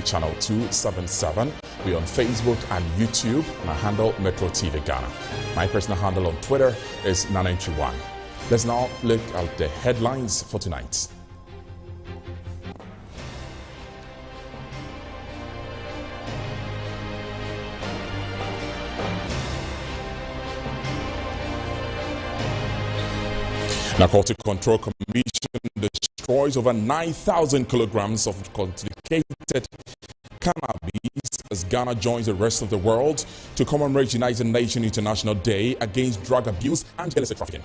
TV channel 277. We're on Facebook and YouTube. My handle, Metro TV Ghana. My personal handle on Twitter is Nana91. Let's now look at the headlines for tonight. Narcotics Control Commission destroys over 9,000 kilograms of concentrated cannabis as Ghana joins the rest of the world to commemorate United Nations International Day Against Drug Abuse and Illicit Trafficking.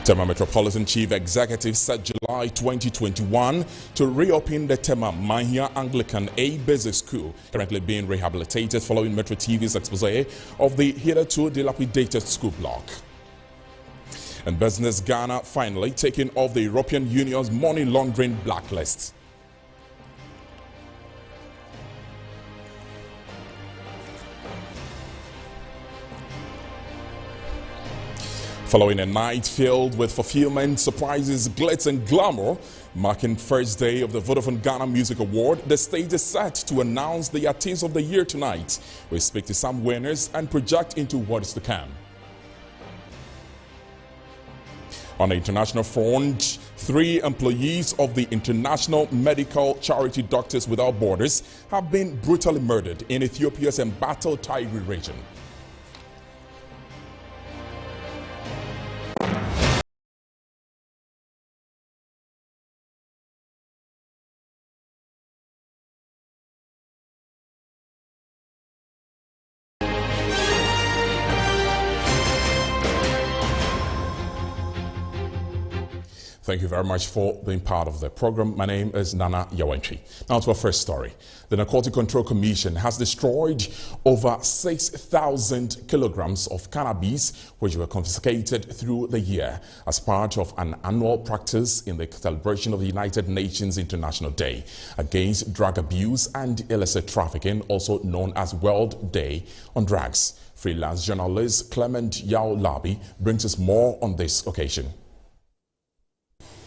Tema Metropolitan Chief Executive said July 2021 to reopen the Tema Mahia Anglican A Basic School, currently being rehabilitated following Metro TV's expose of the hitherto dilapidated school block. And Business Ghana finally taking off the European Union's money laundering blacklist. Following a night filled with fulfillment, surprises, glitz and glamour, marking first day of the Vodafone Ghana Music Award, the stage is set to announce the Artist of the Year tonight. We speak to some winners and project into what is to come. On the international front, 3 employees of the international medical charity Doctors Without Borders have been brutally murdered in Ethiopia's embattled Tigray region. Thank you very much for being part of the program. My name is Nana Yawentri. Now to our first story. The Narcotics Control Commission has destroyed over 6,000 kilograms of cannabis, which were confiscated through the year as part of an annual practice in the celebration of the United Nations International Day Against Drug Abuse and Illicit Trafficking, also known as World Day on Drugs. Freelance journalist Clement Yao Labi brings us more on this occasion.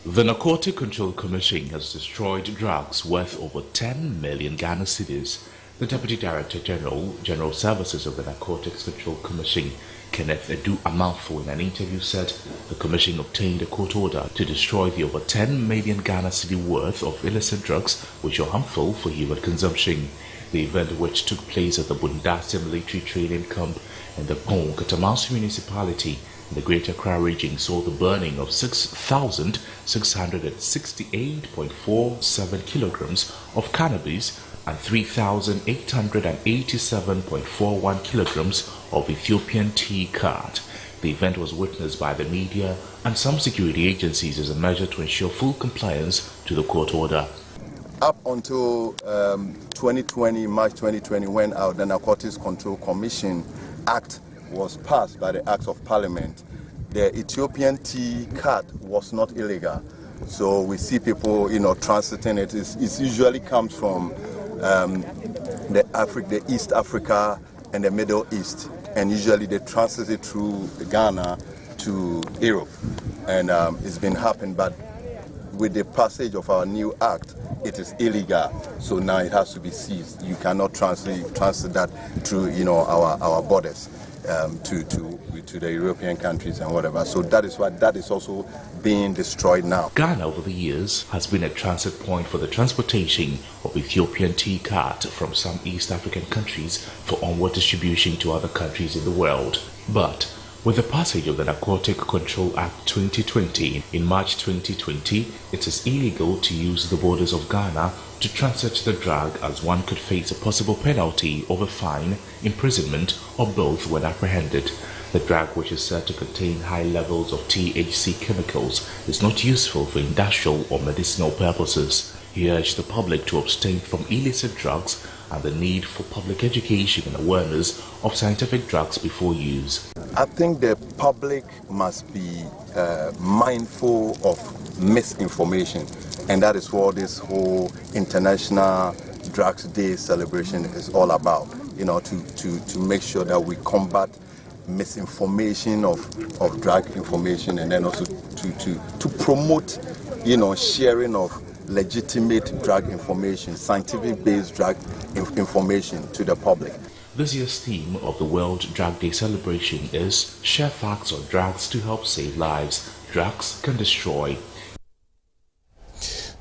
The Narcotics Control Commission has destroyed drugs worth over 10 million Ghana cedis. The Deputy Director General Services of the Narcotics Control Commission, Kenneth Edu Amalfo, in an interview said the Commission obtained a court order to destroy the over 10 million Ghana cedi worth of illicit drugs which are harmful for human consumption. The event, which took place at the Bundasia military training camp in the Pong Katamasu municipality in the Greater Accra region, saw the burning of 6,668.47 kilograms of cannabis and 3,887.41 kilograms of Ethiopian tea card. The event was witnessed by the media and some security agencies as a measure to ensure full compliance to the court order. Up until 2020, March 2020, when the Narcotics Control Commission Act was passed by the Act of Parliament, the Ethiopian tea card was not illegal. So we see people, transiting it. It usually comes from the East Africa and the Middle East, and usually they transit it through Ghana to Europe, and it's been happening. But with the passage of our new act, it is illegal. So now it has to be seized. You cannot transit that through, our borders. To the European countries and whatever. So that is also being destroyed now. Ghana over the years has been a transit point for the transportation of Ethiopian tea card from some East African countries for onward distribution to other countries in the world. But with the passage of the Narcotics Control Act 2020 in March 2020, it is illegal to use the borders of Ghana to transit the drug, as one could face a possible penalty of a fine, imprisonment, or both when apprehended. The drug, which is said to contain high levels of THC chemicals, is not useful for industrial or medicinal purposes. He urged the public to abstain from illicit drugs and the need for public education and awareness of scientific drugs before use. I think the public must be mindful of misinformation, and that is what this whole International Drugs Day celebration is all about. To make sure that we combat misinformation of drug information, and then also to promote, sharing of legitimate drug information, scientific-based drug information to the public. This year's theme of the World Drug Day celebration is Share Facts on Drugs to Help Save Lives. Drugs can destroy.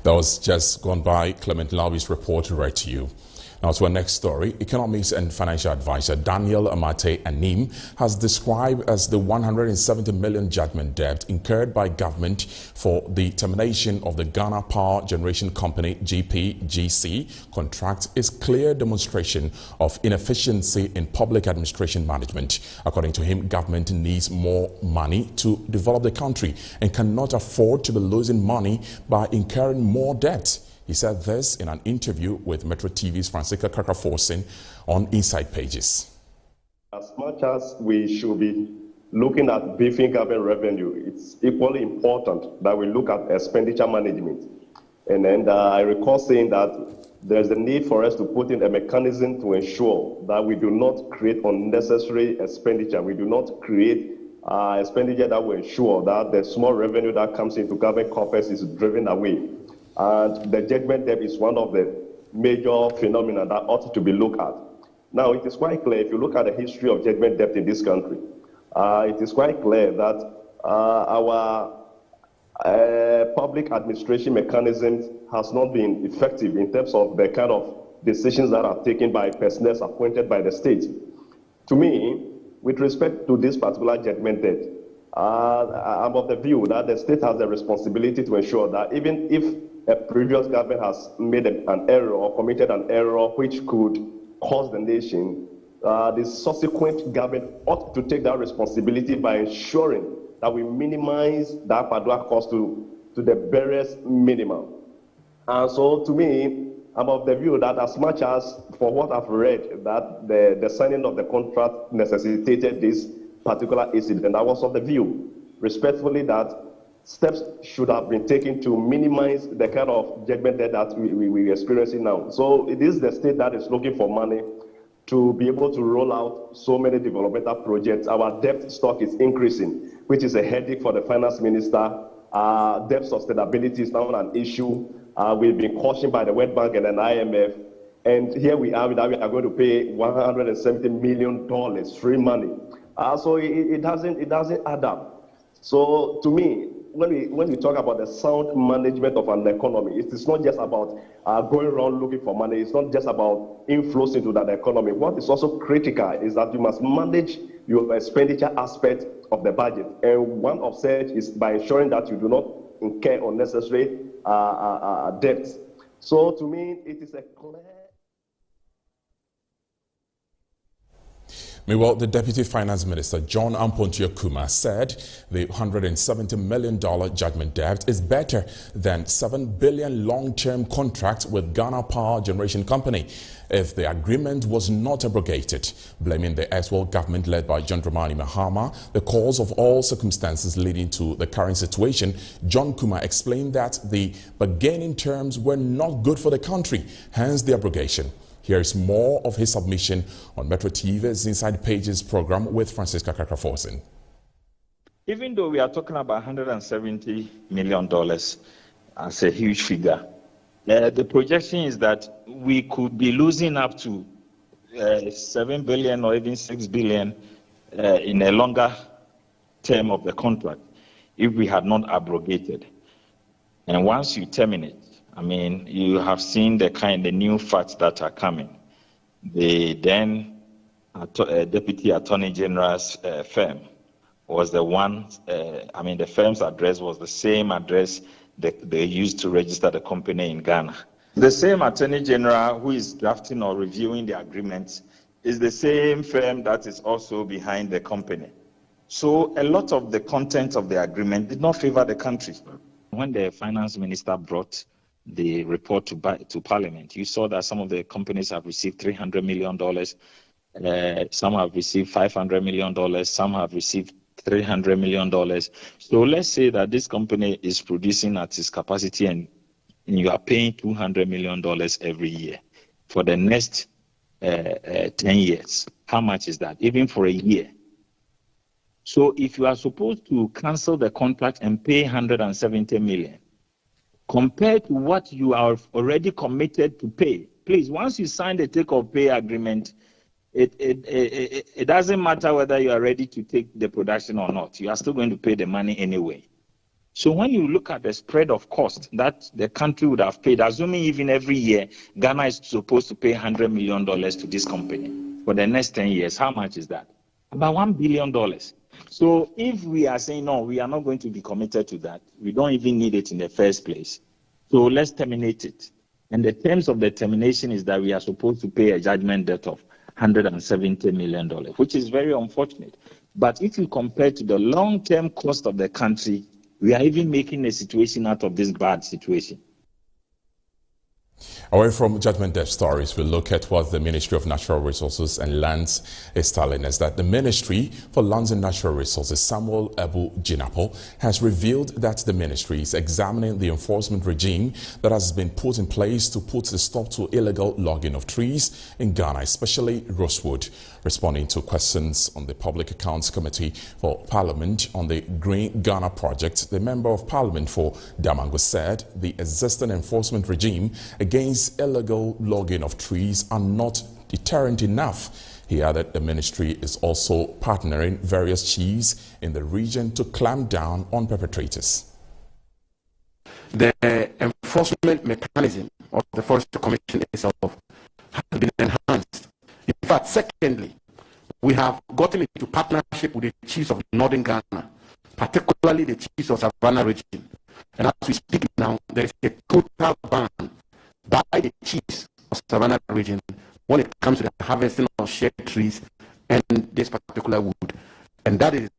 That was just gone by Clement Lawi's report read to you. Now to our next story, economics and financial advisor Daniel Amate Anim has described as the 170 million judgment debt incurred by government for the termination of the Ghana Power Generation Company GPGC contract is clear demonstration of inefficiency in public administration management. According to him, government needs more money to develop the country and cannot afford to be losing money by incurring more debt. He said this in an interview with Metro TV's Francisca Kakaforsen on Inside Pages. As much as we should be looking at beefing government revenue, it's equally important that we look at expenditure management. And I recall saying that there's a need for us to put in a mechanism to ensure that we do not create unnecessary expenditure. We do not create expenditure that will ensure that the small revenue that comes into government coffers is driven away. And the judgment debt is one of the major phenomena that ought to be looked at. Now, it is quite clear, if you look at the history of judgment debt in this country, it is quite clear that our public administration mechanisms has not been effective in terms of the kind of decisions that are taken by personnel appointed by the state. To me, with respect to this particular judgment debt, I'm of the view that the state has the responsibility to ensure that even if a previous government has made an error or committed an error which could cost the nation, the subsequent government ought to take that responsibility by ensuring that we minimize that particular cost to the barest minimum. And so, to me, I'm of the view that as much as, for what I've read, that the signing of the contract necessitated this particular incident, I was of the view, respectfully, that steps should have been taken to minimize the kind of judgment debt that we're experiencing now. So it is the state that is looking for money to be able to roll out so many developmental projects. Our debt stock is increasing, which is a headache for the finance minister. Debt sustainability is now an issue. We've been cautioned by the World Bank and an IMF. And here we are that we are going to pay $170 million free money. So it doesn't add up. So to me, when we talk about the sound management of an economy, it is not just about going around looking for money. It's not just about inflows into that economy. What is also critical is that you must manage your expenditure aspect of the budget. And one of such is by ensuring that you do not incur unnecessary debts. So to me, it is a clear... Meanwhile, the Deputy Finance Minister, John Ampontio-Kuma, said the $170 million judgment debt is better than $7 billion long-term contract with Ghana Power Generation Company if the agreement was not abrogated. Blaming the Eswell government led by John Dramani Mahama the cause of all circumstances leading to the current situation, John Kuma explained that the bargaining terms were not good for the country, hence the abrogation. Here is more of his submission on Metro TV's Inside Pages program with Francisca Kakaforsen. Even though we are talking about $170 million as a huge figure, the projection is that we could be losing up to $7 billion or even $6 billion in a longer term of the contract if we had not abrogated. And once you terminate, I mean, you have seen the new facts that are coming. The then Deputy Attorney General's firm was the one, the firm's address was the same address that they used to register the company in Ghana. The same Attorney General who is drafting or reviewing the agreement is the same firm that is also behind the company. So a lot of the content of the agreement did not favor the country. When the finance minister brought the report to Parliament, you saw that some of the companies have received $300 million, some have received $500 million, some have received $300 million. So let's say that this company is producing at its capacity and you are paying $200 million every year for the next 10 years. How much is that? Even for a year, So if you are supposed to cancel the contract and pay 170 million, compared to what you are already committed to pay, please, once you sign the take-or-pay agreement, it doesn't matter whether you are ready to take the production or not. You are still going to pay the money anyway. So when you look at the spread of cost that the country would have paid, assuming even every year Ghana is supposed to pay $100 million to this company for the next 10 years, how much is that? About $1 billion. So if we are saying, no, we are not going to be committed to that, we don't even need it in the first place. So let's terminate it. And the terms of the termination is that we are supposed to pay a judgment debt of $170 million, which is very unfortunate. But if you compare to the long-term cost of the country, we are even making a situation out of this bad situation. Away from judgment debt stories, we'll look at what the Ministry of Natural Resources and Lands is telling us. That the Ministry for Lands and Natural Resources, Samuel Abu Jinapo, has revealed that the ministry is examining the enforcement regime that has been put in place to put a stop to illegal logging of trees in Ghana, especially rosewood. Responding to questions on the Public Accounts Committee for Parliament on the Green Ghana project, the Member of Parliament for Damango said the existing enforcement regime against illegal logging of trees are not deterrent enough. He added the ministry is also partnering various chiefs in the region to clamp down on perpetrators. The enforcement mechanism of the Forestry Commission itself has been enhanced. In fact, secondly, we have gotten into partnership with the chiefs of Northern Ghana, particularly the chiefs of Savannah region. And as we speak now, there is a total ban by the chiefs of Savannah region when it comes to the harvesting of shade trees and this particular wood. And that is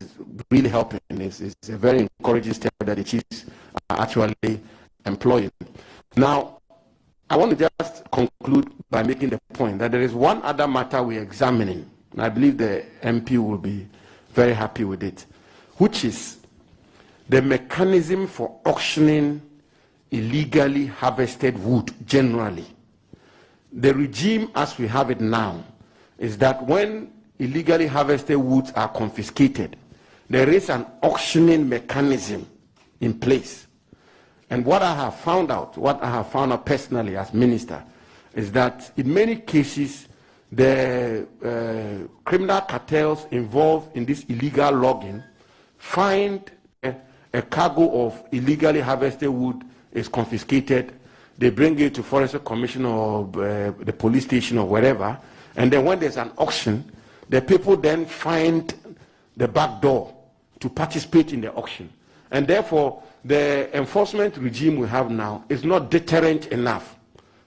really helping. It's a very encouraging step that the chiefs are actually employing. Now, I want to just conclude by making the point that there is one other matter we're examining, and I believe the MP will be very happy with it, which is the mechanism for auctioning illegally harvested wood generally. The regime as we have it now is that when illegally harvested woods are confiscated, there is an auctioning mechanism in place. And what I have found out personally as minister, is that in many cases, the criminal cartels involved in this illegal logging find a cargo of illegally harvested wood is confiscated. They bring it to Forestry Commission or the police station or wherever, and then when there's an auction, the people then find the back door to participate in the auction. And therefore, the enforcement regime we have now is not deterrent enough.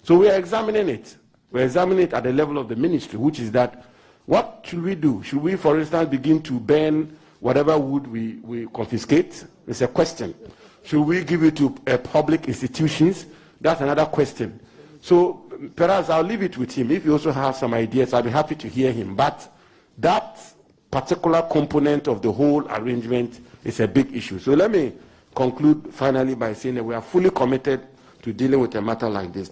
So we are examining it. We're examining it at the level of the ministry, which is that, what should we do? Should we, for instance, begin to burn whatever wood we confiscate? It's a question. Should we give it to public institutions? That's another question. So perhaps I'll leave it with him. If he also has some ideas, I'll be happy to hear him. But that particular component of the whole arrangement is a big issue. So let me conclude finally by saying that we are fully committed to dealing with a matter like this.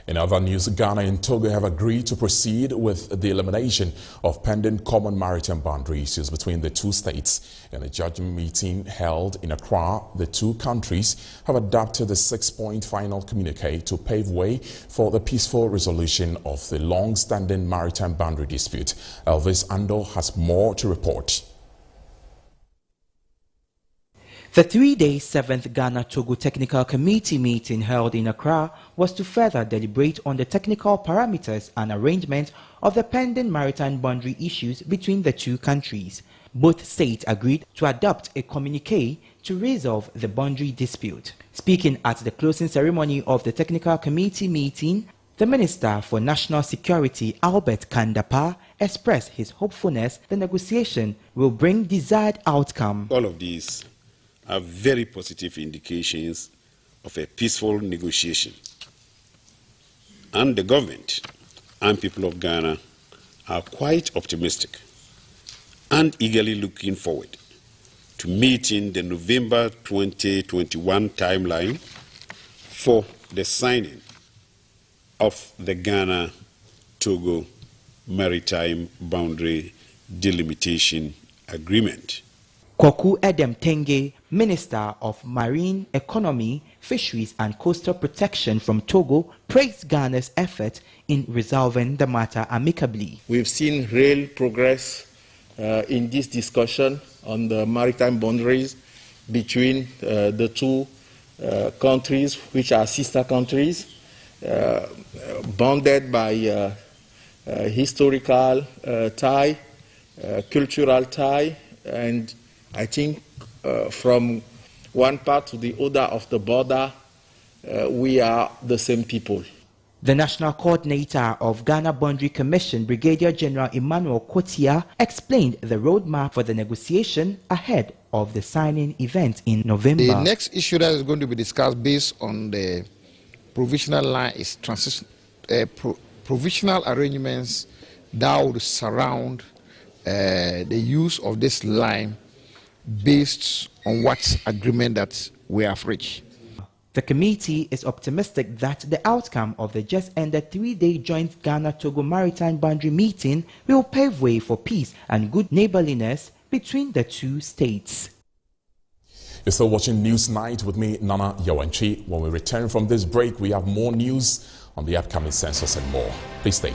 In other news, Ghana and Togo have agreed to proceed with the elimination of pending common maritime boundary issues between the two states. In a judgment meeting held in Accra, the two countries have adopted the 6-point final communique to pave way for the peaceful resolution of the long-standing maritime boundary dispute. Elvis Ando has more to report. The 3-day 7th Ghana-Togo Technical Committee meeting held in Accra was to further deliberate on the technical parameters and arrangement of the pending maritime boundary issues between the two countries. Both states agreed to adopt a communique to resolve the boundary dispute. Speaking at the closing ceremony of the Technical Committee meeting, the Minister for National Security, Albert Kandapa, expressed his hopefulness the negotiation will bring desired outcome. All of these are very positive indications of a peaceful negotiation. And the government and people of Ghana are quite optimistic and eagerly looking forward to meeting the November 2021 timeline for the signing of the Ghana-Togo maritime boundary delimitation agreement. Kwaku Edem Tenge, Minister of Marine Economy, Fisheries and Coastal Protection from Togo, praised Ghana's effort in resolving the matter amicably. We've seen real progress in this discussion on the maritime boundaries between the two countries, which are sister countries, bounded by historical tie, cultural tie, and I think from one part to the other of the border, we are the same people. The National Coordinator of Ghana Boundary Commission, Brigadier General Emmanuel Kotia, explained the roadmap for the negotiation ahead of the signing event in November. The next issue that is going to be discussed based on the provisional line is provisional arrangements that would surround the use of this line based on what agreement that we have reached. The committee is optimistic that the outcome of the just ended 3-day joint Ghana-Togo maritime boundary meeting will pave way for peace and good neighborliness between the two states. You're still watching Newsnight with me, Nana Yawanchi. When we return from this break, we have more news on the upcoming census and more. Please stay.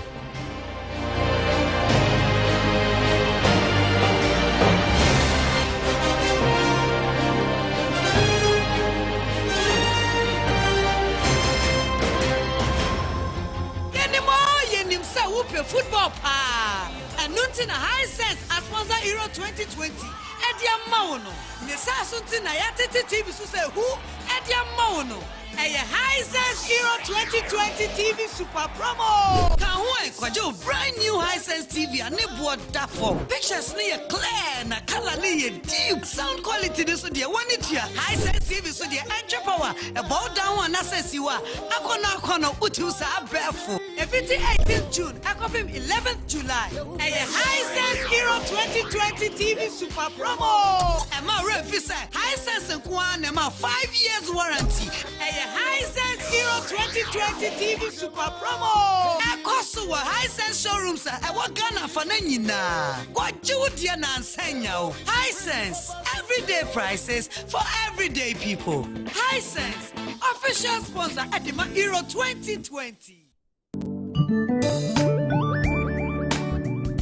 Football pa and nothing a high sense as sponsor Euro 2020 Edia Maono Nisa Suntina Yatiti TV say who Edia Maono a high sense Euro 2020 TV super promo Kahoe Kwajo brand new high sense TV and Nibuo Dafo pictures near clear na color near deep sound quality this dear one it here high sense TV so dear entry power about down one access you are Akona Utusa Barefoot. If it's 18th June, I copy 11th July. A Hisense Hero 2020 TV Super Promo. And my revisa Hisense and Kwan and my 5 years warranty. A Hisense Hero 2020 TV Super Promo. I cost a Hisense showrooms. I want Ghana for Nanina. What you would ya Nansenya? Hisense everyday prices for everyday people. Hisense official sponsor at the Hero 2020.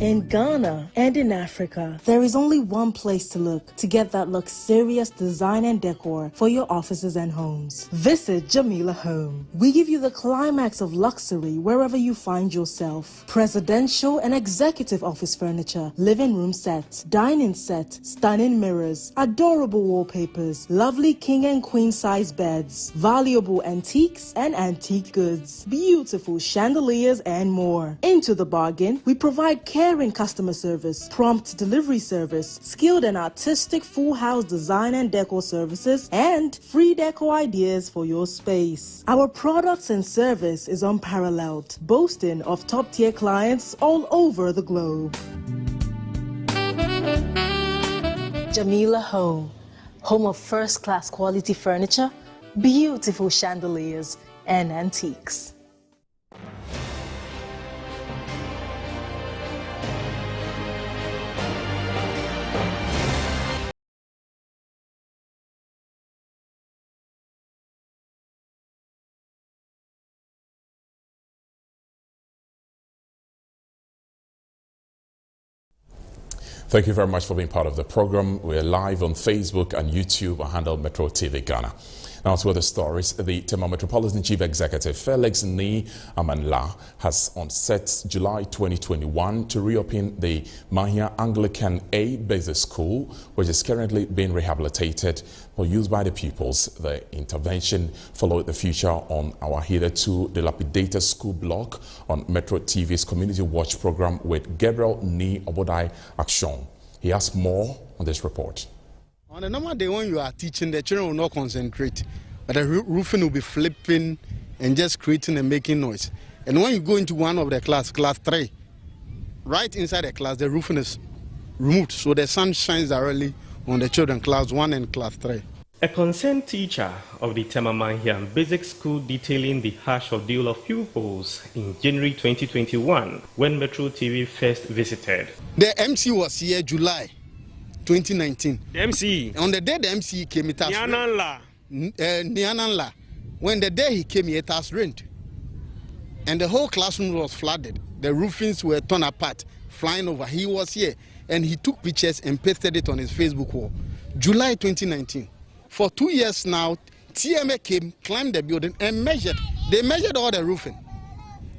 In Ghana and in Africa, there is only one place to look to get that luxurious design and decor for your offices and homes. Visit Jamila Home. We give you the climax of luxury wherever you find yourself. Presidential and executive office furniture, living room set, dining set, stunning mirrors, adorable wallpapers, lovely king and queen size beds, valuable antiques and antique goods, beautiful chandeliers and more. Into the bargain, we provide caring customer service, prompt delivery service, skilled and artistic full house design and decor services, and free decor ideas for your space. Our products and service is unparalleled, boasting of top-tier clients all over the globe. Jamila Home, home of first-class quality furniture, beautiful chandeliers, and antiques. Thank you very much for being part of the program. We're live on Facebook and YouTube. I handle Metro TV Ghana. Now to other stories. The Tema Metropolitan Chief Executive Felix Ni Amanla has on set July 2021 to reopen the Mahia Anglican A Basic School, which is currently being rehabilitated for use by the pupils. The intervention followed the feature on our hitherto dilapidated school block on Metro TV's Community Watch program with Gabriel Ni Obodai Action. He has more on this report. On a normal day when you are teaching, the children will not concentrate, but the roofing will be flipping and just creating and making noise. And when you go into one of the class 3, right inside the class, the roofing is removed, so the sun shines directly on the children, class 1 and class 3. A concerned teacher of the Temamanhian Basic School detailing the harsh ordeal of pupils in January 2021 when Metro TV first visited. The MC was here July 2019. The MC? On the day the MC came, it has rained. When the day he came here, it has rained. And the whole classroom was flooded. The roofings were torn apart, flying over. He was here, and he took pictures and pasted it on his Facebook wall. July 2019. For 2 years now, TMA came, climbed the building, and measured. They measured all the roofing.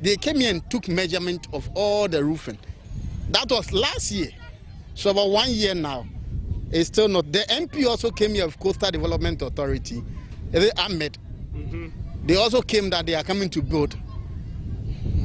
They came here and took measurement of all the roofing. That was last year. So about 1 year now, it's still not. The MP also came here with Coastal Development Authority, Ahmed. They also came that they are coming to build.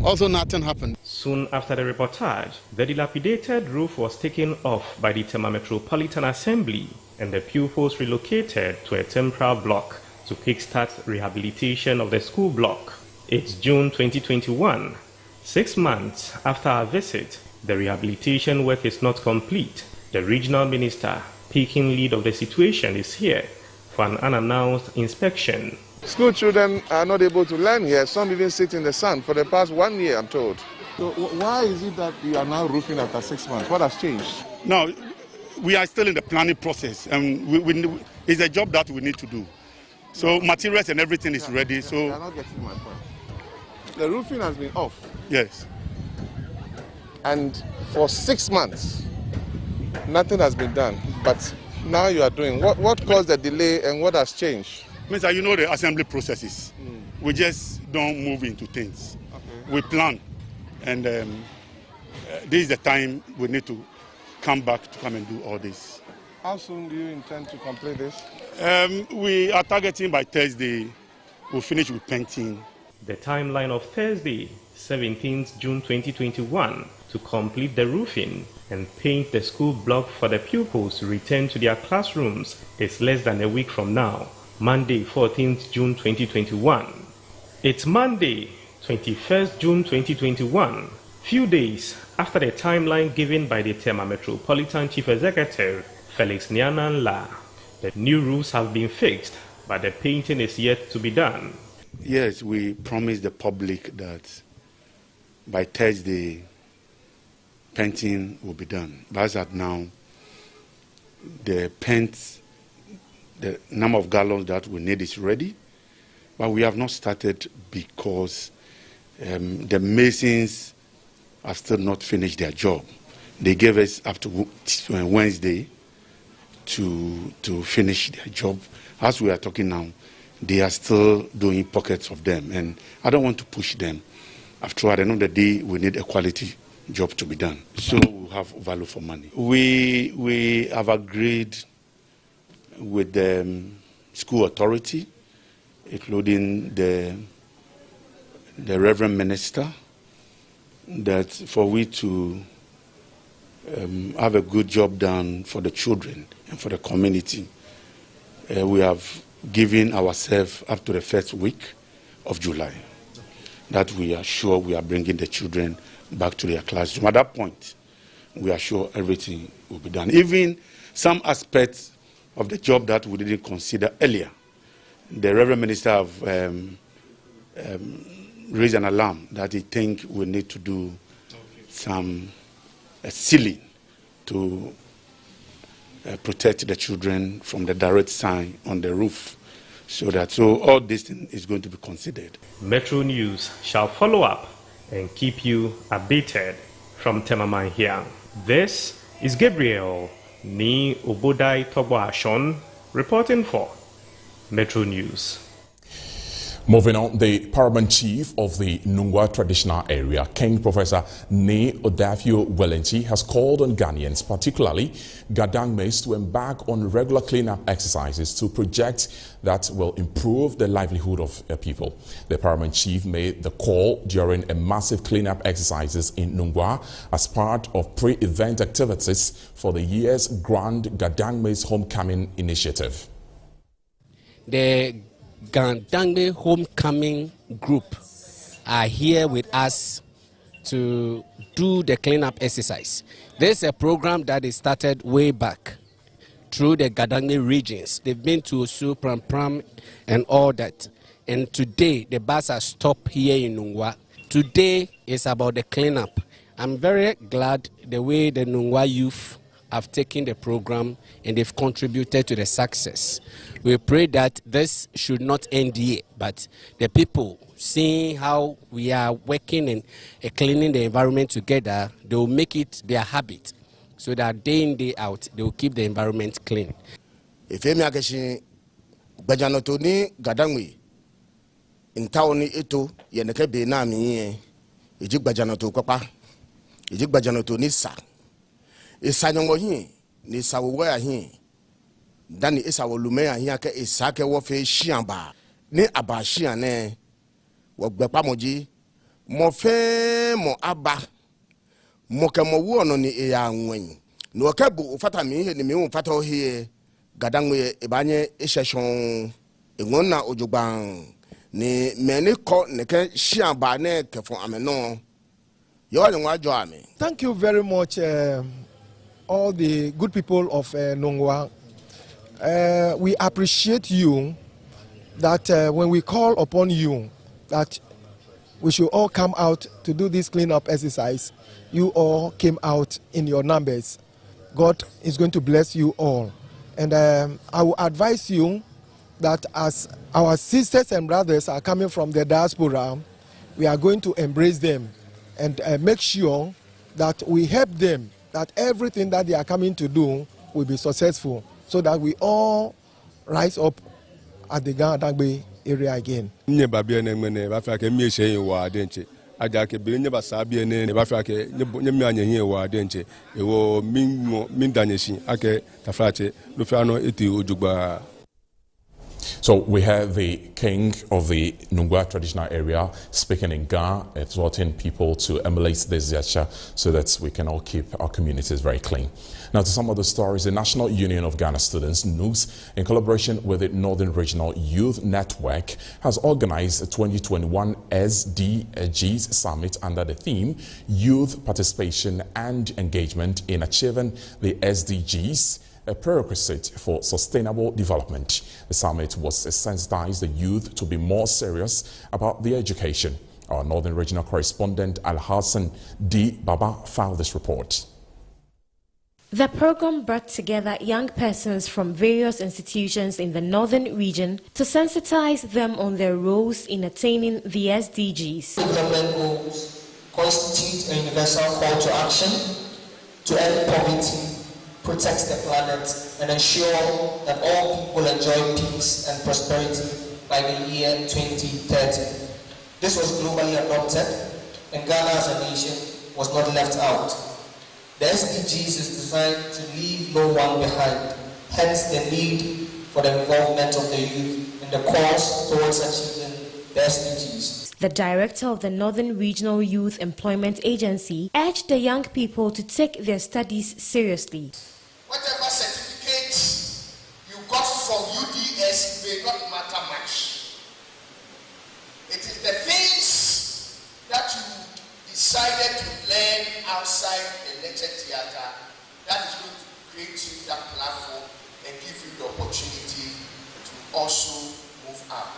Also nothing happened. Soon after the reportage, the dilapidated roof was taken off by the Tema Metropolitan Assembly and the pupils relocated to a temporary block to kickstart rehabilitation of the school block. It's June 2021. 6 months after our visit, the rehabilitation work is not complete. The regional minister, taking lead of the situation, is here for an unannounced inspection. School children are not able to learn here. Some even sit in the sun for the past 1 year, I'm told. So why is it that you are now roofing after 6 months? What has changed? No, we are still in the planning process, and it's a job that we need to do. So materials and everything is ready. So you are not getting my point. The roofing has been off. Yes. And for 6 months, nothing has been done. But now you are doing. What caused the delay and what has changed? Mr. You know the assembly processes. We just don't move into things. Okay. We plan, and this is the time we need to come back to come and do all this. How soon do you intend to complete this? We are targeting by Thursday. We'll finish with painting. The timeline of Thursday, 17th June 2021, to complete the roofing and paint the school block for the pupils to return to their classrooms is less than a week from now. Monday, 14th June 2021. It's Monday, 21st June 2021, few days after the timeline given by the Tema Metropolitan Chief Executive, Felix Nyananla. The new roofs have been fixed, but the painting is yet to be done. Yes, we promised the public that by Thursday, painting will be done. But as of now, the number of gallons that we need is ready, but we have not started because the masons have still not finished their job. They gave us up to Wednesday to finish their job. As we are talking now, they are still doing pockets of them, and I don't want to push them. After all, at the end of the day, we need a quality job to be done, so we'll have value for money. We have agreed with the school authority, including the Reverend Minister, that for we to have a good job done for the children and for the community, we have given ourselves up to the first week of July, that we are sure we are bringing the children back to their classroom. At that point, we are sure everything will be done. Even some aspects of the job that we didn't consider earlier. The Reverend Minister have raised an alarm that he thinks we need to do some ceiling to protect the children from the direct sun on the roof. So all this is going to be considered. Metro News shall follow up and keep you updated from Temamanhian. This is Gabriel Ni Obodai Toboashon reporting for Metro News. Moving on, the paramount chief of the Nungwa traditional area, King Professor Ne Odafio Welenchi, has called on Ghanaians, particularly Gadangmes, to embark on regular cleanup exercises to projects that will improve the livelihood of people. The paramount chief made the call during a massive cleanup exercises in Nungwa as part of pre-event activities for the year's Grand Gadangmes Homecoming Initiative. The Gandangme Homecoming Group are here with us to do the cleanup exercise. This is a program that is started way back through the Gadange regions. They've been to Osu, Pram, and all that. And today, the bus has stopped here in Nungwa. Today is about the cleanup. I'm very glad the way the Nungwa youth have taken the program and they've contributed to the success. We pray that this should not end here, but the people seeing how we are working and cleaning the environment together, they will make it their habit so that day in, day out, they will keep the environment clean. If you make a Bajanotoni Gadangwi in town, ito Yanaka be Nami, Ejik Bajanoto Papa, Ejik Bajanoto Nisa. Isanongohi, Nisa were he. Dani is our Lumea Yaka is Sake Wafe Shiamba, Ne Abashiane, Wagbapamoji, Mofe Mo Abba, Mokamo Wononi Eyan Wing. No Kabu Fatami, the Miu Fato here, Gadangwe Ebanye Ishashon, Ingona Ojubang, Ne Mene Ko Neke Shiamba Ne Kefon Ameno. You are in what journey. Thank you very much, all the good people of Nongwa. We appreciate you that when we call upon you that we should all come out to do this cleanup exercise, you all came out in your numbers. God is going to bless you all. And I will advise you that as our sisters and brothers are coming from the diaspora, we are going to embrace them and make sure that we help them, that everything that they are coming to do will be successful, so that we all rise up at the Ghana-Togo area again. So we have the king of the Nungwa traditional area speaking in Ga, exhorting people to emulate this gesture so that we can all keep our communities very clean. Now to some of the stories, the National Union of Ghana Students, NEWS, in collaboration with the Northern Regional Youth Network, has organized a 2021 SDGs Summit under the theme Youth Participation and Engagement in Achieving the SDGs, a prerequisite for sustainable development. The summit was to sensitize the youth to be more serious about their education. Our Northern Regional correspondent Al-Hassan D. Baba filed this report. The program brought together young persons from various institutions in the Northern region to sensitize them on their roles in attaining the SDGs. Development goals constitute a universal call to action to end poverty, protect the planet, and ensure that all people enjoy peace and prosperity by the year 2030. This was globally adopted, and Ghana as a nation was not left out. The SDGs is designed to leave no one behind, hence the need for the involvement of the youth in the course towards achieving the SDGs. The director of the Northern Regional Youth Employment Agency urged the young people to take their studies seriously. Whatever certificates you got from UDS may not matter much. It is the things that you decided to learn outside the lecture theater that is going to create you that platform and give you the opportunity to also move up.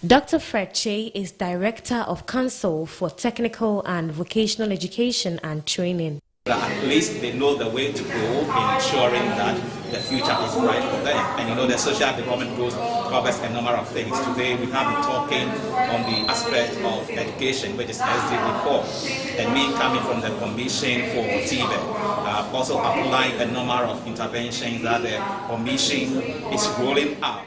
Dr. Fred Che is Director of Council for Technical and Vocational Education and Training. At least they know the way to go in ensuring that the future is bright for them. And you know, the social development growth covers a number of things. Today we have been talking on the aspect of education, which is SDG 4. And me coming from the Commission for TVET, also applying a number of interventions that the Commission is rolling out.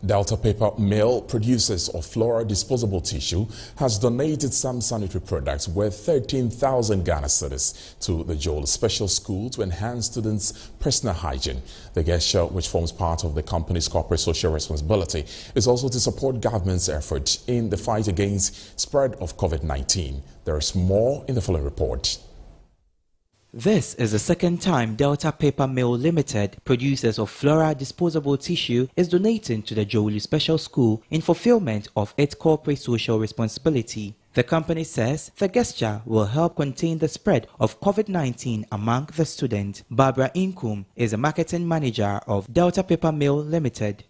Delta Paper Mill, producers of Flora disposable tissue, has donated some sanitary products worth 13,000 Ghana cedis to the Joel Special School to enhance students' personal hygiene. The gesture, which forms part of the company's corporate social responsibility, is also to support government's efforts in the fight against spread of COVID-19. There is more in the following report. This is the second time Delta Paper Mill Limited, producers of Flora disposable tissue, is donating to the Joel Special School in fulfillment of its corporate social responsibility. The company says the gesture will help contain the spread of COVID-19 among the students. Barbara Inkum is a marketing manager of Delta Paper Mill Limited.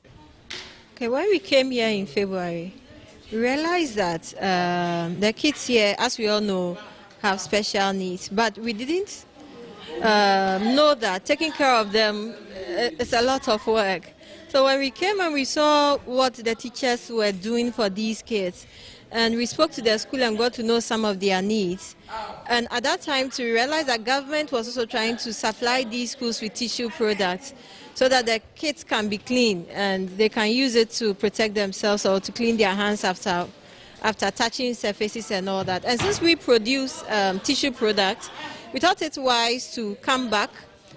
Okay, when we came here in February, we realized that the kids here, as we all know, have special needs, but we didn't know that taking care of them is a lot of work. So when we came and we saw what the teachers were doing for these kids, and we spoke to their school and got to know some of their needs. And at that time, to realize that government was also trying to supply these schools with tissue products so that the kids can be clean and they can use it to protect themselves or to clean their hands after touching surfaces and all that. And since we produce tissue products, we thought it wise to come back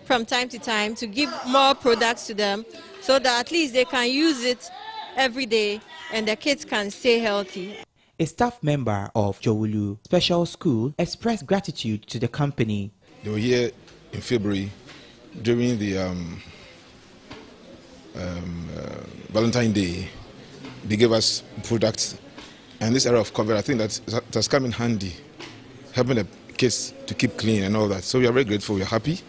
from time to time to give more products to them so that at least they can use it every day and the kids can stay healthy. A staff member of Jowulu Special School expressed gratitude to the company. They were here in February during the Valentine's Day. They gave us products, and this era of COVID, I think that it has come in handy, helping the kids to keep clean and all that. So we are very grateful, we are happy,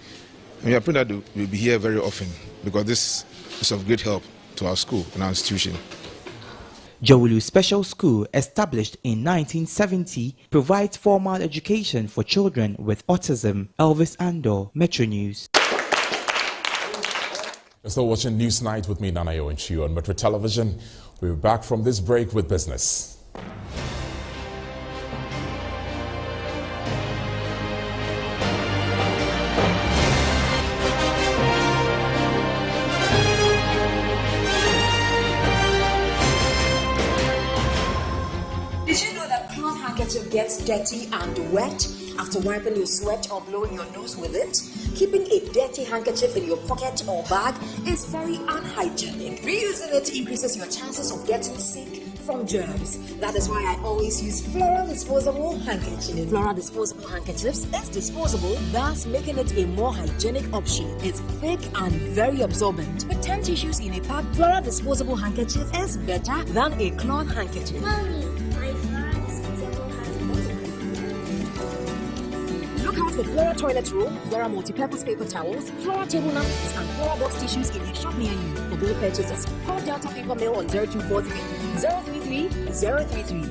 and we are praying that we'll be here very often because this is of great help to our school and our institution. Jowulu Special School, established in 1970, provides formal education for children with autism. Elvis Andor, Metro News. You're still watching Newsnight with me, Nana Yoenchi, on Metro Television. We'll be back from this break with business. Gets dirty and wet after wiping your sweat or blowing your nose with it. Keeping a dirty handkerchief in your pocket or bag is very unhygienic. Reusing it increases your chances of getting sick from germs. That is why I always use Flora disposable handkerchiefs. Flora disposable handkerchiefs is disposable, thus making it a more hygienic option. It's thick and very absorbent. With 10 tissues in a pack, Flora disposable handkerchief is better than a cloth handkerchief. Look out for Flora toilet roll, Flora multi-purpose paper towels, Flora table napkins, and Flora box tissues in a shop near you. For both purchases, call Delta Paper Mill on 0243 033 033.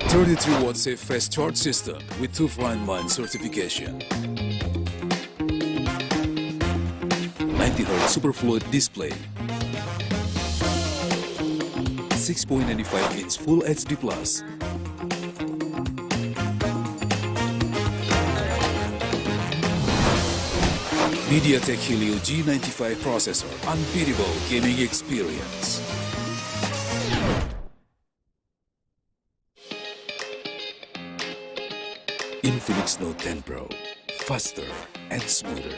33-watt safe fast charge system with 2-for-1 certification. 90Hz superfluid display. 6.95-inch Full HD+. MediaTek Helio G95 processor, unbeatable gaming experience. Infinix Note 10 Pro, faster and smoother.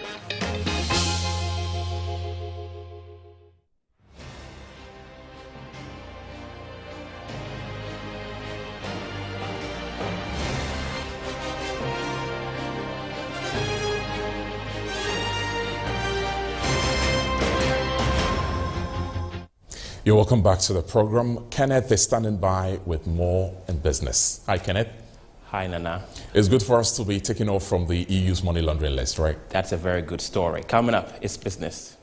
You're welcome back to the program. Kenneth is standing by with more in business. Hi, Kenneth. Hi, Nana. It's good for us to be taking off from the EU's money laundering list, right? That's a very good story. Coming up, it's business.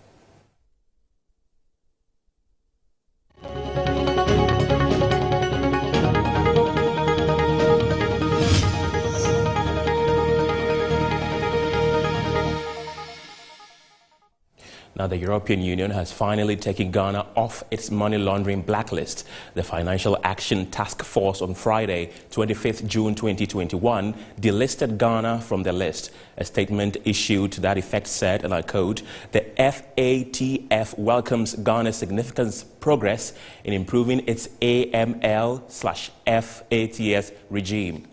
Now, the European Union has finally taken Ghana off its money laundering blacklist. The Financial Action Task Force on Friday, 25th June 2021, delisted Ghana from the list. A statement issued to that effect said, and I quote, "The FATF welcomes Ghana's significant progress in improving its AML/FATS regime."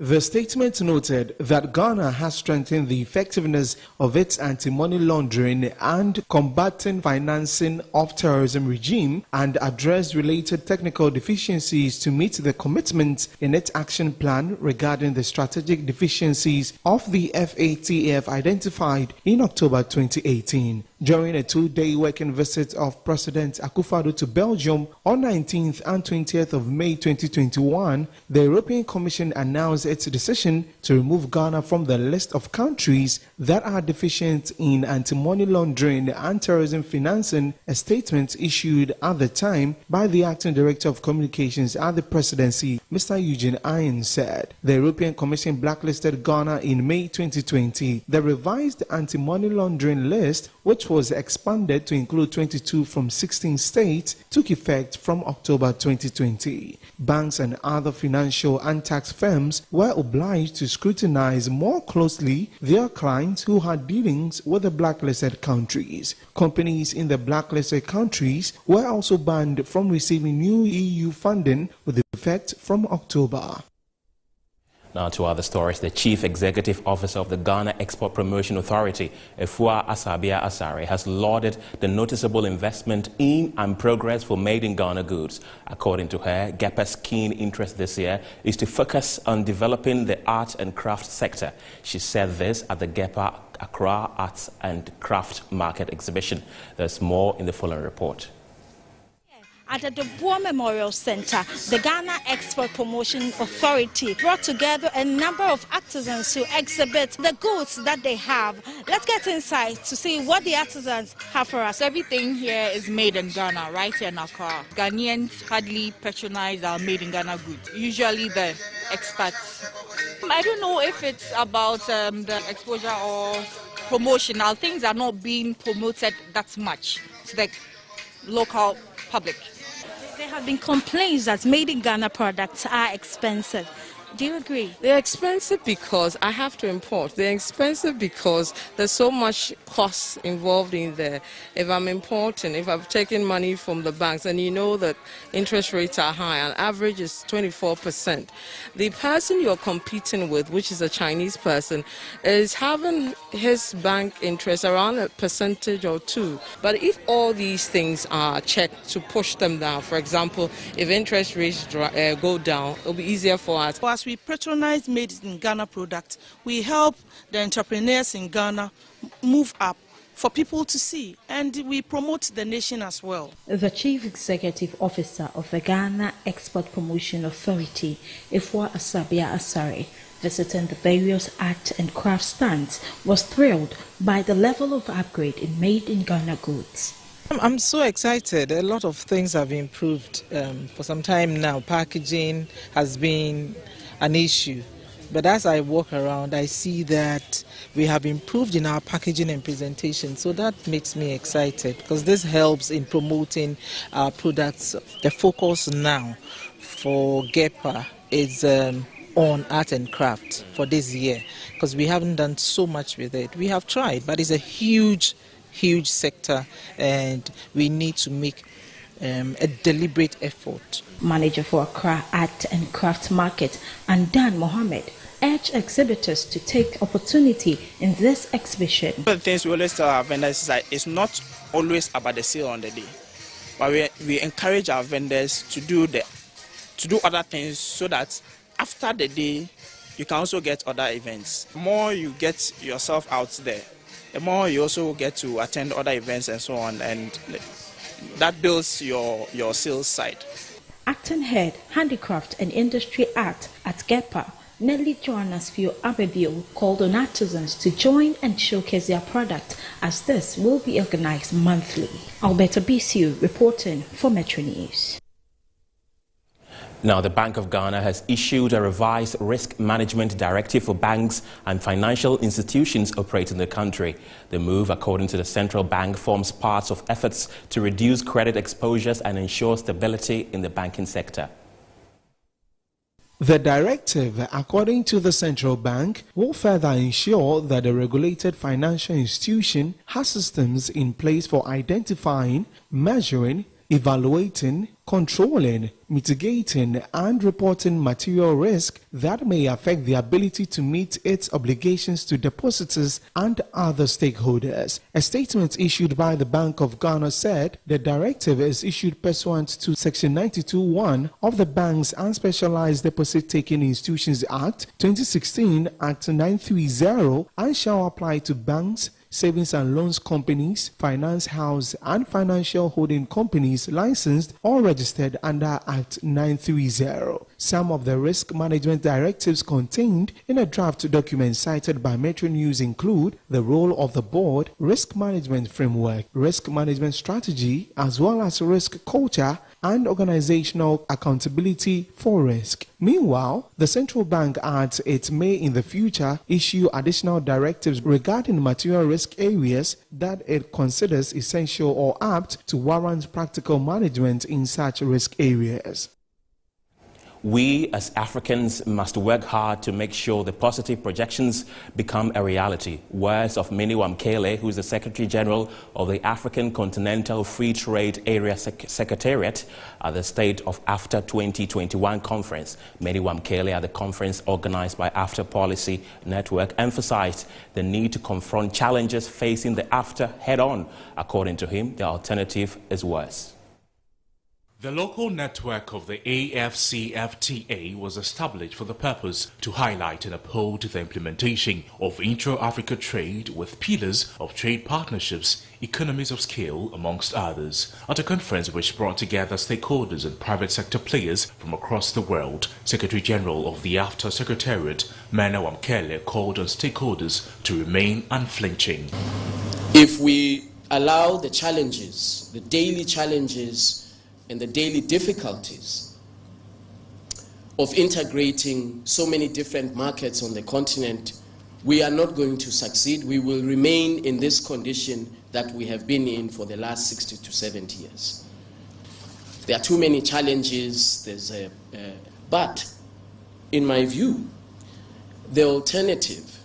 The statement noted that Ghana has strengthened the effectiveness of its anti-money laundering and combating financing of terrorism regime and addressed related technical deficiencies to meet the commitments in its action plan regarding the strategic deficiencies of the FATF identified in October 2018. During a two-day working visit of President Akufo-Addo to Belgium on 19th and 20th of May 2021, the European Commission announced its decision to remove Ghana from the list of countries that are deficient in anti-money laundering and terrorism financing, a statement issued at the time by the Acting Director of Communications at the Presidency, Mr. Eugene Ayen, said. The European Commission blacklisted Ghana in May 2020. The revised anti-money laundering list, which was expanded to include 22 from 16 states, took effect from October 2020. Banks and other financial and tax firms were obliged to scrutinize more closely their clients who had dealings with the blacklisted countries. Companies in the blacklisted countries were also banned from receiving new EU funding with effect from October. Now to other stories. The Chief Executive Officer of the Ghana Export Promotion Authority, Efua Asabia Asare, has lauded the noticeable investment in and progress for made-in-Ghana goods. According to her, GEPA's keen interest this year is to focus on developing the art and craft sector. She said this at the GEPA Accra Arts and Craft Market Exhibition. There's more in the following report. At the Dubois Memorial Center, the Ghana Export Promotion Authority brought together a number of artisans to exhibit the goods that they have. Let's get inside to see what the artisans have for us. Everything here is made in Ghana, right here in Accra. Ghanaians hardly patronize our made in Ghana goods, usually the expats. I don't know if it's about the exposure or promotional. Things are not being promoted that much to the local public. There have been complaints that made in Ghana products are expensive. Do you agree? They're expensive because I have to import. They're expensive because there's so much cost involved in there. If I'm importing, if I've taken money from the banks, and you know that interest rates are high, on average is 24%. The person you're competing with, which is a Chinese person, is having his bank interest around 1% or 2%. But if all these things are checked to push them down, for example, if interest rates go down, it'll be easier for us. As we patronize made in Ghana products, we help the entrepreneurs in Ghana move up for people to see, and we promote the nation as well. The Chief Executive Officer of the Ghana Export Promotion Authority, Efua Asabia Asare, visiting the various art and craft stands, was thrilled by the level of upgrade in made in Ghana goods. I'm so excited. A lot of things have improved for some time now. Packaging has been an issue. But as I walk around, I see that we have improved in our packaging and presentation. So that makes me excited because this helps in promoting our products. The focus now for GEPA is on art and craft for this year because we haven't done so much with it. We have tried, but it's a huge sector and we need to make a deliberate effort. Manager for Accra Art and Craft Market, Andan Mohammed, urged exhibitors to take opportunity in this exhibition. One of the things we always tell our vendors is that it's not always about the sale on the day, but we encourage our vendors to do other things so that after the day you can also get other events. The more you get yourself out there, the more you also get to attend other events and so on, and that builds your sales side. Acting Head, Handicraft and Industry Art at GEPA, Nelly Joannasfio Abebio, called on artisans to join and showcase their product as this will be organized monthly. Alberta BCU reporting for Metro News. Now, the Bank of Ghana has issued a revised risk management directive for banks and financial institutions operating in the country. The move, according to the central bank, forms part of efforts to reduce credit exposures and ensure stability in the banking sector. The directive, according to the central bank, will further ensure that a regulated financial institution has systems in place for identifying, measuring, evaluating, controlling, mitigating, and reporting material risk that may affect the ability to meet its obligations to depositors and other stakeholders. A statement issued by the Bank of Ghana said the directive is issued pursuant to Section 92(1) of the Banks and Specialized Deposit-Taking Institutions Act 2016, Act 930, and shall apply to banks, savings and loans companies, finance house, and financial holding companies licensed or registered under Act 930. Some of the risk management directives contained in a draft document cited by Metro News include the role of the board, risk management framework, risk management strategy, as well as risk culture and organizational accountability for risk. Meanwhile, the central bank adds it may in the future issue additional directives regarding material risk areas that it considers essential or apt to warrant practical management in such risk areas. We as Africans must work hard to make sure the positive projections become a reality. Words of Minnie Wamkele, who is the Secretary General of the African Continental Free Trade Area Secretariat at the State of AfCFTA 2021 conference. Minnie Wamkele at the conference organized by AfCFTA Policy Network emphasized the need to confront challenges facing the AfCFTA head-on. According to him, the alternative is worse. The local network of the AfCFTA was established for the purpose to highlight and uphold the implementation of intra-Africa trade with pillars of trade partnerships, economies of scale, amongst others. At a conference which brought together stakeholders and private sector players from across the world, Secretary General of the AfCFTA Secretariat, Minnie Wamkele, called on stakeholders to remain unflinching. If we allow the challenges, the daily challenges, and the daily difficulties of integrating so many different markets on the continent, we are not going to succeed. We will remain in this condition that we have been in for the last 60 to 70 years. There are too many challenges, but in my view, the alternative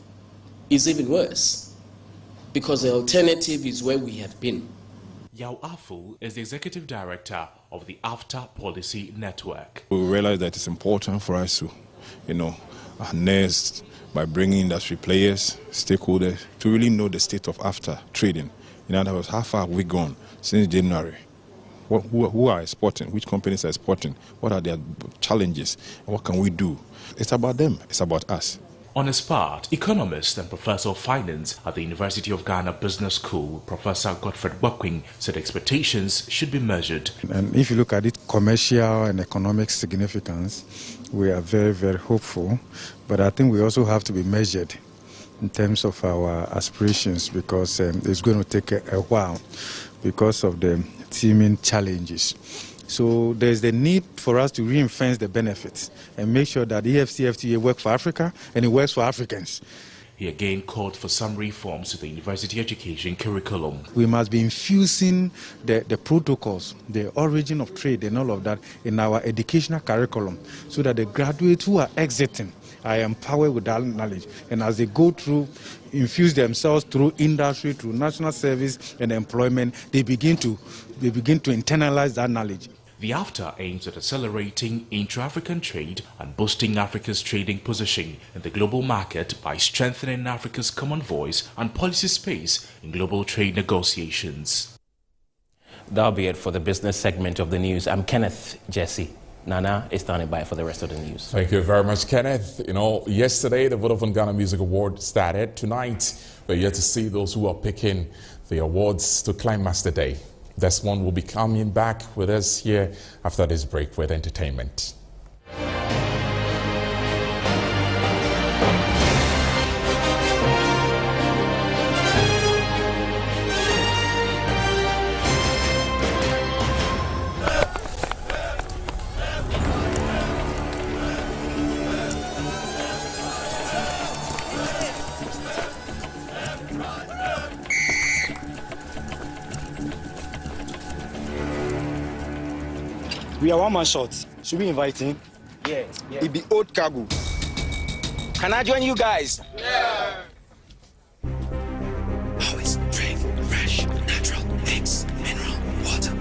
is even worse, because the alternative is where we have been. Yao Afu is the Executive Director of the AfCFTA Policy Network. We realize that it's important for us to, harness by bringing industry players, stakeholders, to really know the state of AfCFTA trading. In other words, how far have we gone since January? Who are exporting? Which companies are exporting? What are their challenges? And what can we do? It's about them. It's about us. On his part, economist and professor of finance at the University of Ghana Business School, Professor Godfred Wakwing, said expectations should be measured. And if you look at its commercial and economic significance, we are very, very hopeful. But I think we also have to be measured in terms of our aspirations, because it's going to take a while because of the teeming challenges. So there's the need for us to reinforce the benefits and make sure that the AfCFTA works for Africa and it works for Africans. He again called for some reforms to the university education curriculum. We must be infusing the protocols, the origin of trade and all of that in our educational curriculum, so that the graduates who are exiting are empowered with that knowledge. And as they go through, infuse themselves through industry, through national service and employment, they begin to internalize that knowledge. The AfCFTA aims at accelerating intra-African trade and boosting Africa's trading position in the global market by strengthening Africa's common voice and policy space in global trade negotiations. That'll be it for the business segment of the news. I'm Kenneth Jesse. Nana is standing by for the rest of the news. Thank you very much, Kenneth. Yesterday the Vodafone Ghana Music Award started. Tonight, we're yet to see those who are picking the awards to climax the day. This one will be coming back with us here after this break with entertainment. We are one man short. Should we invite him? Yeah. It be old cargo. Can I join you guys? Yeah. Always drink fresh, natural, mix, mineral, water.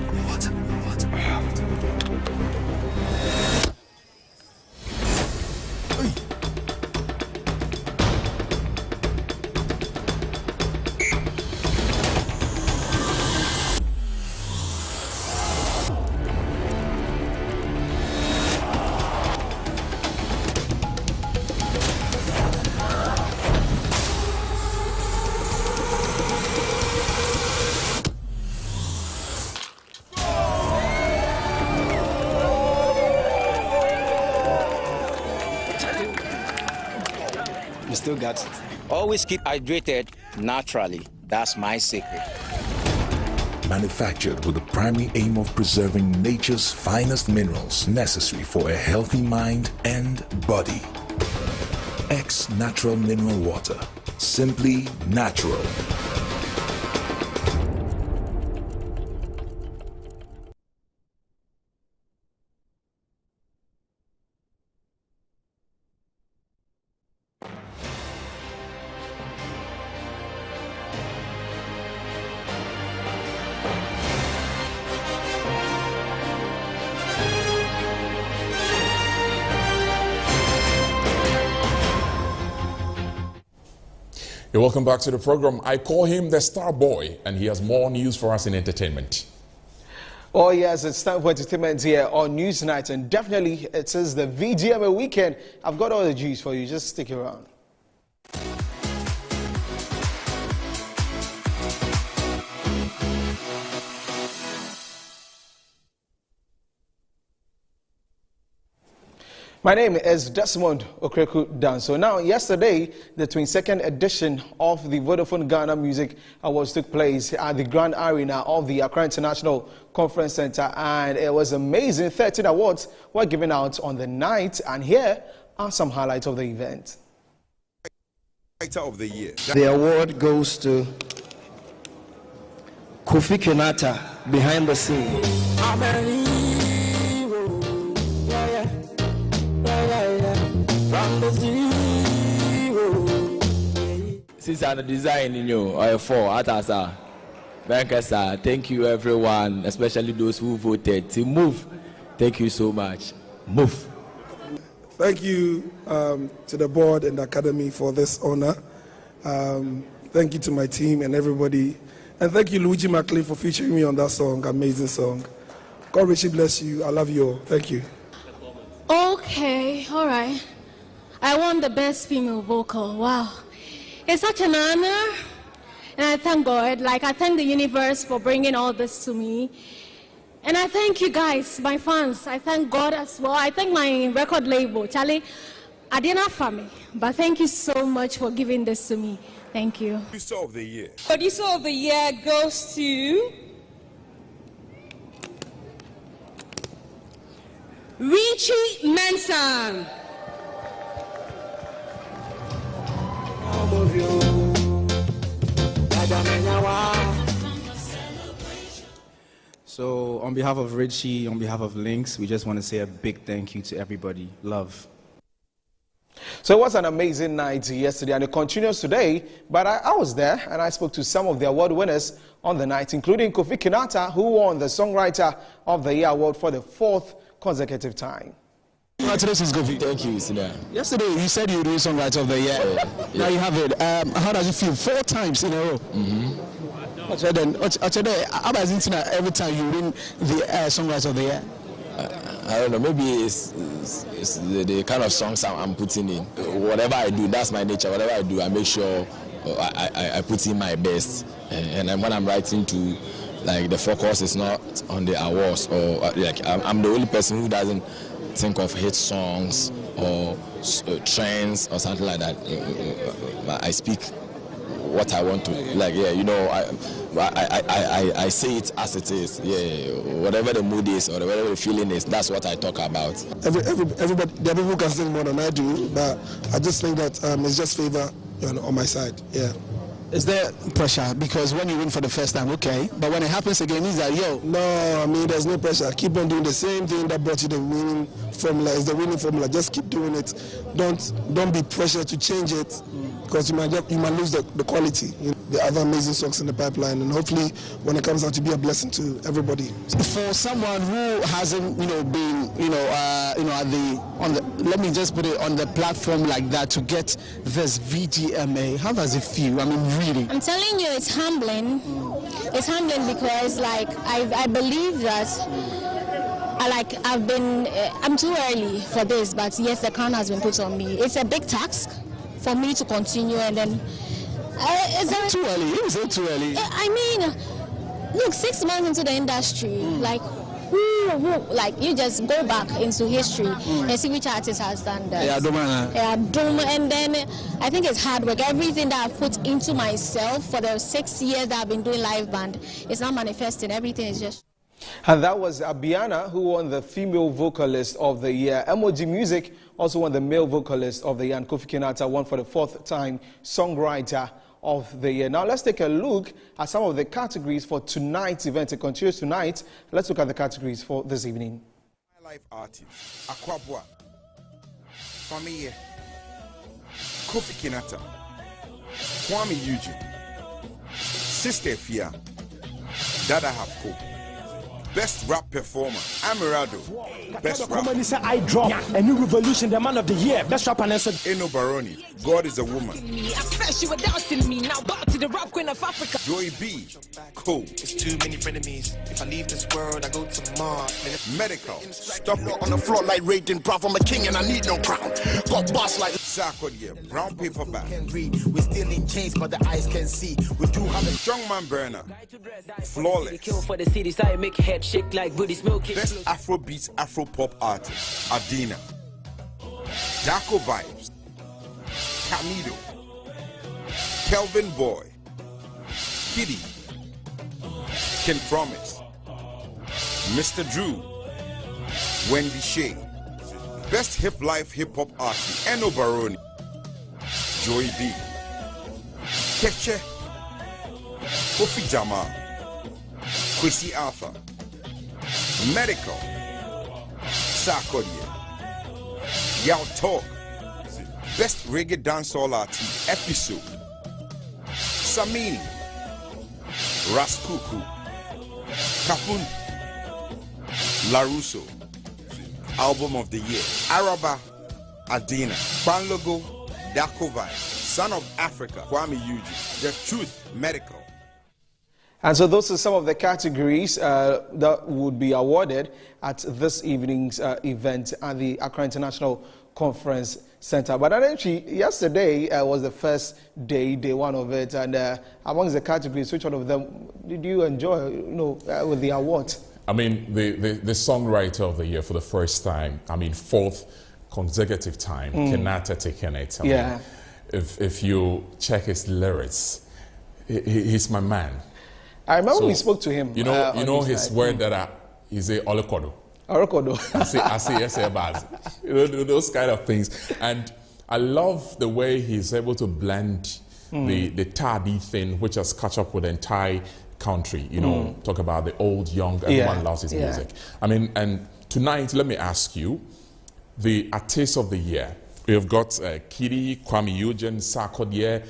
We still got it. Always keep hydrated naturally. That's my secret. Manufactured with the primary aim of preserving nature's finest minerals necessary for a healthy mind and body. X Natural Mineral Water. Simply natural. You're welcome back to the program. I call him the Star Boy, and he has more news for us in entertainment. Oh yes, it's time for entertainment here on Newsnight, and definitely it is the VGMA weekend. I've got all the juice for you. Just stick around. My name is Desmond Okreku Danso. Now, yesterday, the 22nd edition of the Vodafone Ghana Music Awards took place at the Grand Arena of the Accra International Conference Center, and it was amazing. 13 awards were given out on the night, and here are some highlights of the event. Of the year. The award goes to Kofi Kenata, Behind the Scene. Since I'm designing you, I for Atasa, thank you everyone, especially those who voted to move. Thank you so much. Move. Thank you to the board and the academy for this honor. Thank you to my team and everybody. And thank you, Luigi McLean, for featuring me on that song. Amazing song. God richly bless you. I love you all. Thank you. Okay, all right. I won the best female vocal. Wow. It's such an honor. And I thank God. I thank the universe for bringing all this to me. And I thank you guys, my fans. I thank God as well. I thank my record label, Charlie. I didn't have family, but thank you so much for giving this to me. Thank you. Producer of the year. Producer of the year goes to Richie Mensah. So on behalf of Richie, on behalf of Lynx, we just want to say a big thank you to everybody. Love. So it was an amazing night yesterday, and it continues today. But I was there, and I spoke to some of the award winners on the night, including Kofi Kenata, who won the Songwriter of the Year award for the 4th consecutive time. Congratulations, Kofi. Thank you, Sina. Yesterday, you said you would win Songwriter of the Year. Yeah. Now you have it. How does it feel? 4 times in a row. Every time you win the Songwriter of the Year. I don't know, maybe it's the kind of songs I'm putting in. Whatever I do, that's my nature. Whatever I do, I make sure I put in my best. And when I'm writing to, the focus is not on the awards, or I'm the only person who doesn't think of hit songs or trends or something like that. I speak what I want to, I say it as it is. Whatever the mood is or whatever the feeling is, that's what I talk about. Everybody, there are people who can sing more than I do, but I just think that it's just favor on my side. Yeah. Is there pressure? Because when you win for the first time, okay, but when it happens again, it's like, yo. No, there's no pressure. Keep on doing the same thing that brought you the winning formula. It's the winning formula. Just keep doing it. Don't be pressured to change it, because you might lose the quality. The other amazing songs in the pipeline, and hopefully when it comes out to be a blessing to everybody. For someone who hasn't, been, let me just put it on the platform like that to get this VGMA, how does it feel? Really? I'm telling you, it's humbling. It's humbling because, I believe that, I'm too early for this, but yes, the crown has been put on me. It's a big task for me to continue, and then is that too early? Is it too early? Look, 6 months into the industry, like you just go back into history and see which artist has done that. And then I think it's hard work. Everything that I've put into myself for the 6 years that I've been doing live band is not manifesting. Everything is just. And that was Abiana, who won the Female Vocalist of the Year. MOG Music also won the Male Vocalist of the Year, and Kofi Kinata won for the 4th time Songwriter of the Year. Now let's take a look at some of the categories for tonight's event. It continues tonight. Let's look at the categories for this evening. Life artist, Akwabwa, Famille, Kofi Kinata, Kwame Eugene, Sister Fia, Dada Have Hope. Best rap performer, Amirado. Best rap. I drop a new revolution, the man of the year. Best rap and answer. Eno Baroni, God is a woman. You were doubting me, now back to the rap queen of Africa. Joey B, Cole. It's too many frenemies. If I leave this world, I go to Mars. Medical, stop it. On the floor like Raiden Prof. I'm a king and I need no crown. Got boss like Sarkodie, brown paper bag. We're still in chains, but the eyes can see. We do have a strong man burner. Flawless. Kill for the cities, I make head shake like booty smoking. Best Afrobeats, Afro-pop artist, Adina. Darko Vibes. Camido. Kelvin Boy. Kitty. Ken Promise. Mr. Drew. Wendy Shea. Best hip life hip hop artist, Eno Baroni. Joey B. Keche. Kofi Jamal. Kwesi Arthur. Medical. Sarkodie. Yao Talk. Best reggae dancehall artist, Episode. Samini. Raskuku. Kapun. Larusso. Album of the Year, Araba, Adina, Banlogo, Dakovai, Son of Africa, Kwame Eugene, The Truth, Medical. And so those are some of the categories that would be awarded at this evening's event at the Accra International Conference Center. But actually, yesterday was the first day one of it, and amongst the categories, which one of them did you enjoy, with the award? I mean, the Songwriter of the Year for the first time, 4th consecutive time, Kinata taking it. I mean, if you check his lyrics, he's my man. I remember we spoke to him. You know his word that he's a Olokodo. Olokodo. I say yes, baz. Those kind of things. And I love the way he's able to blend the Tadi thing, which has caught up with the entire country, talk about the old, young, everyone loves his music. I mean, and tonight, let me ask you, the Artist of the Year. We've got Kitty, Kwame Eugene, Sarkodie,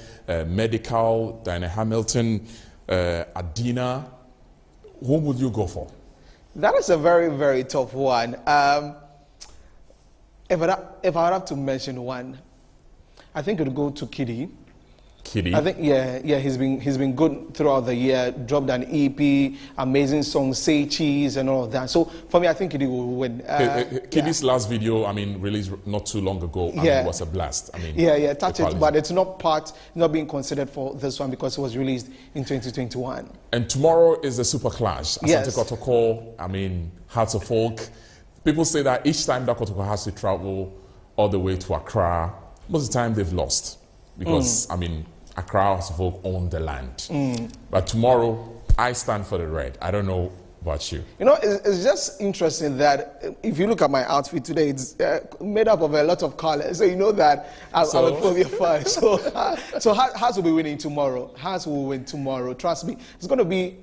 Medical, Diana Hamilton, Adina. Whom would you go for? That is a very, very tough one. If I would have to mention one, I think it would go to Kitty. Kitty. I think he's been good throughout the year. Dropped an EP, amazing song, Say Cheese and all of that. So for me, I think Kitty will win. Kitty's last video, released not too long ago, it was a blast. Touch it, but it's not being considered for this one because it was released in 2021. And tomorrow is the Super Clash. Asante Kotoko, Hearts of Folk. People say that each time that Kotoko has to travel all the way to Accra, most of the time they've lost. Because, Accra Hearts of Folk own the land. But tomorrow, I stand for the red. I don't know about you. It's just interesting that if you look at my outfit today, it's made up of a lot of colors. So you know that I'm a phobia fan. So Hearts will be winning tomorrow. Hearts will win tomorrow. Trust me. It's going to be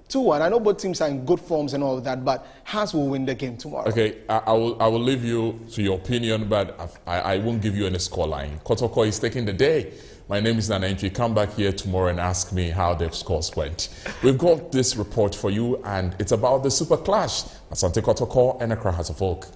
2-1. I know both teams are in good forms and all of that, but Hearts will win the game tomorrow. Okay, I will leave you to your opinion, but I won't give you any scoreline. Kotoko is taking the day. My name is Nana Entry. Come back here tomorrow and ask me how the scores went. We've got this report for you, and it's about the Super Clash. Asante Kotoko and Accra Hearts of Folk.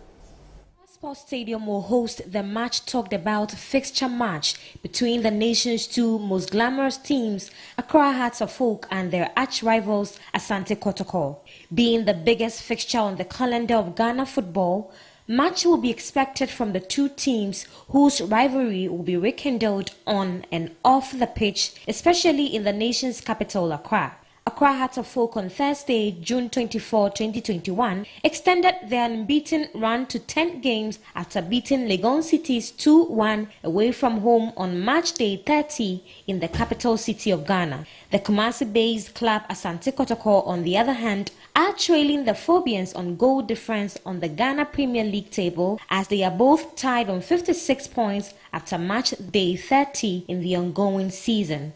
Sports Stadium will host the much talked about fixture match between the nation's two most glamorous teams, Accra Hearts of Folk and their arch rivals Asante Kotoko. Being the biggest fixture on the calendar of Ghana football, much will be expected from the two teams whose rivalry will be rekindled on and off the pitch, especially in the nation's capital, Accra. Accra Hearts of Oak on Thursday, June 24, 2021, extended their unbeaten run to 10 games after beating Legon Cities 2-1 away from home on March Day 30 in the capital city of Ghana. The Kumasi-based club Asante Kotoko, on the other hand, are trailing the Phobians on goal difference on the Ghana Premier League table as they are both tied on 56 points after March Day 30 in the ongoing season.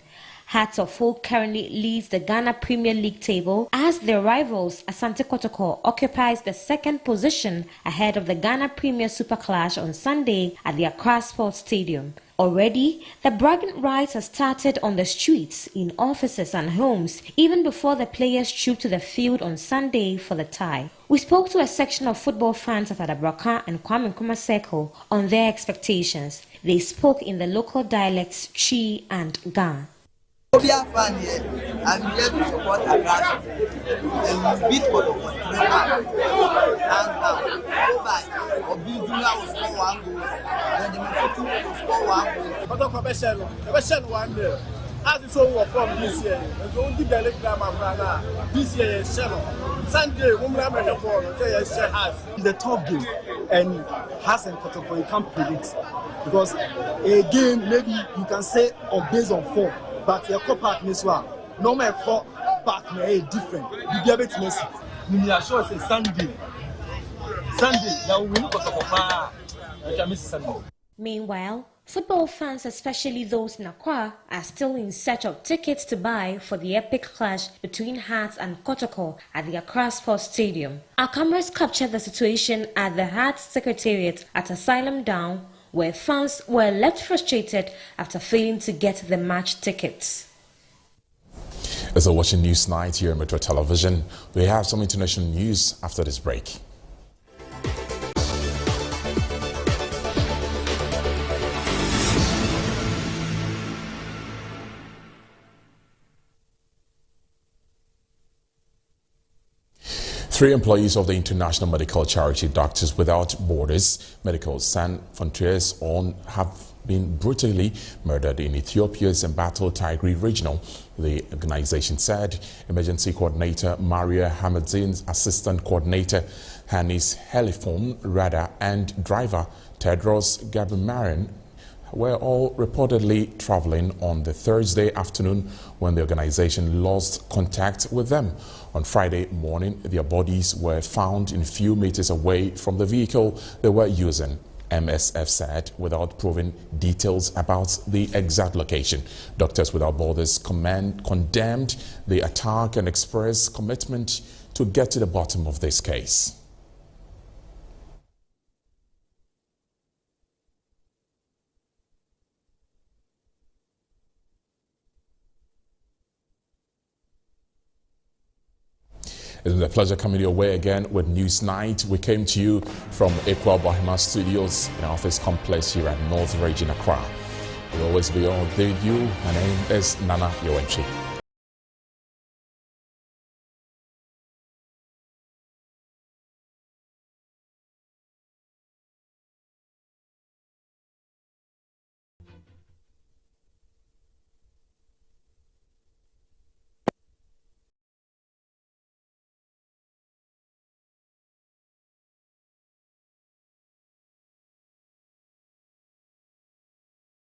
Hearts of Oak currently leads the Ghana Premier League table as their rivals Asante Kotoko occupies the second position ahead of the Ghana Premier Super Clash on Sunday at the Accra Sports Stadium. Already, the bragging rights have started on the streets, in offices and homes, even before the players trooped to the field on Sunday for the tie. We spoke to a section of football fans at Adabraka and Kwame Nkrumah Circle on their expectations. They spoke in the local dialects Chi and Ga. We are fan here, and we have to support Accra, and we beat for the country. And go back. Obi Junior will score 1 goal, then the Mafutu will score 1 goal. But don't compare 1 day. As it's over from this year, and don't give the electric this year is Sunday, woman, it's a tough game, and has and Kotoko you can't predict because a game maybe you can say based on form. But your co-part this one, no matter partner is different. You get it, Messi. We are sure it's Sunday. Now we look at Sunday. Meanwhile, football fans, especially those in Accra, are still in search of tickets to buy for the epic clash between Hearts and Kotoko at the Accra Sports Stadium. Our cameras captured the situation at the Hearts Secretariat at Asylum Down, where fans were left frustrated after failing to get the match tickets. As you're watching Newsnight here on Metro Television, we have some international news after this break. Three employees of the international medical charity Doctors Without Borders Medical Sans Frontières have been brutally murdered in Ethiopia's Embattle Tigray regional. The organization said emergency coordinator Maria Hamadzin's assistant coordinator Hanis Helifon Rada and driver Tedros Gabrimarin were all reportedly traveling on the Thursday afternoon when the organization lost contact with them. On Friday morning, their bodies were found a few meters away from the vehicle they were using, MSF said, without proving details about the exact location. Doctors Without Borders condemned the attack and expressed commitment to get to the bottom of this case. It's been a pleasure coming your way again with Newsnight. We came to you from Equa Bahima Studios in our office complex here at North Region Accra. We'll always be on with you. My name is Nana Yowentri.